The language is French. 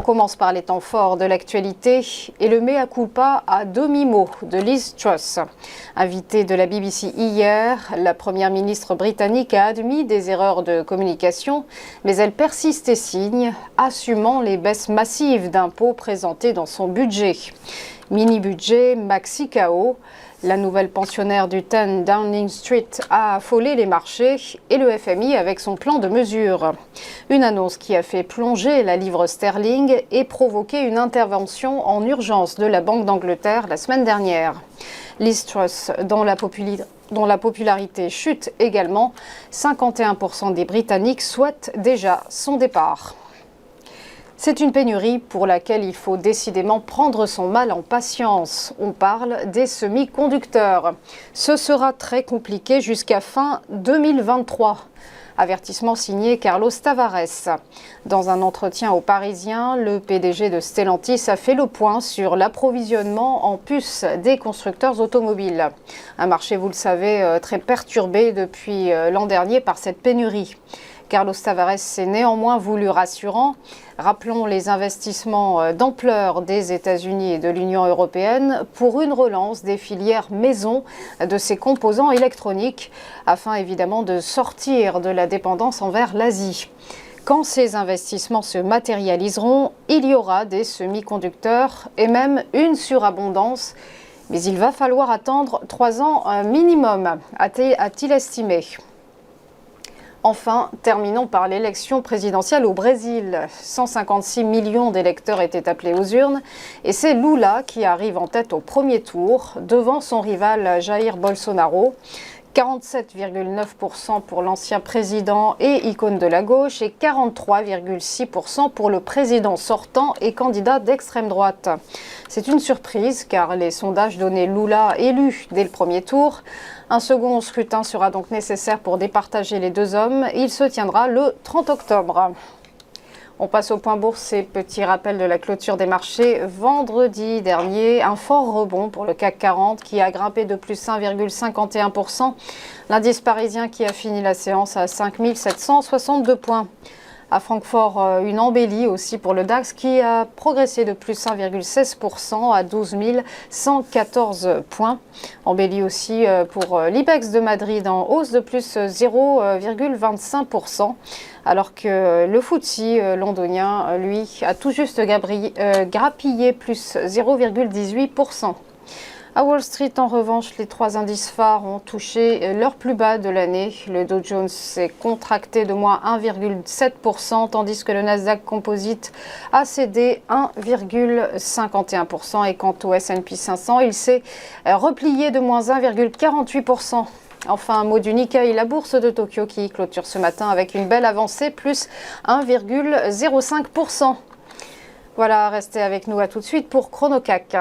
commence par les temps forts de l'actualité et le mea culpa à demi-mot de Liz Truss. Invitée de la BBC hier, la première ministre britannique a admis des erreurs de communication, mais elle persiste et signe, assumant les baisses massives d'impôts présentées dans son budget. Mini-budget, maxi-chaos. La nouvelle pensionnaire du 10 Downing Street a affolé les marchés et le FMI avec son plan de mesures. Une annonce qui a fait plonger la livre sterling et provoqué une intervention en urgence de la Banque d'Angleterre la semaine dernière. Liz Truss, dont la popularité chute également, 51% des Britanniques souhaitent déjà son départ. C'est une pénurie pour laquelle il faut décidément prendre son mal en patience. On parle des semi-conducteurs. Ce sera très compliqué jusqu'à fin 2023. Avertissement signé Carlos Tavares. Dans un entretien aux Parisiens, le PDG de Stellantis a fait le point sur l'approvisionnement en puces des constructeurs automobiles. Un marché, vous le savez, très perturbé depuis l'an dernier par cette pénurie. Carlos Tavares s'est néanmoins voulu rassurant. Rappelons les investissements d'ampleur des États-Unis et de l'Union européenne pour une relance des filières maison de ces composants électroniques, afin évidemment de sortir de la dépendance envers l'Asie. Quand ces investissements se matérialiseront, il y aura des semi-conducteurs et même une surabondance. Mais il va falloir attendre 3 ans minimum, a-t-il estimé. Enfin, terminons par l'élection présidentielle au Brésil. 156 millions d'électeurs étaient appelés aux urnes et c'est Lula qui arrive en tête au premier tour devant son rival Jair Bolsonaro. 47,9% pour l'ancien président et icône de la gauche et 43,6% pour le président sortant et candidat d'extrême droite. C'est une surprise car les sondages donnaient Lula élu dès le premier tour. Un second scrutin sera donc nécessaire pour départager les deux hommes. Il se tiendra le 30 octobre. On passe au point bourse et petit rappel de la clôture des marchés. Vendredi dernier, un fort rebond pour le CAC 40 qui a grimpé de plus 1,51%. L'indice parisien qui a fini la séance à 5 762 points. À Francfort, une embellie aussi pour le DAX qui a progressé de plus 1,16% à 12 114 points. Embellie aussi pour l'IBEX de Madrid en hausse de plus 0,25%. Alors que le FTSE londonien, lui, a tout juste grappillé plus 0,18%. À Wall Street, en revanche, les 3 indices phares ont touché leur plus bas de l'année. Le Dow Jones s'est contracté de moins 1,7%, tandis que le Nasdaq Composite a cédé 1,51%. Et quant au S&P 500, il s'est replié de moins 1,48%. Enfin, un mot du Nikkei, la bourse de Tokyo qui clôture ce matin avec une belle avancée, plus 1,05%. Voilà, restez avec nous à tout de suite pour ChronoCAC.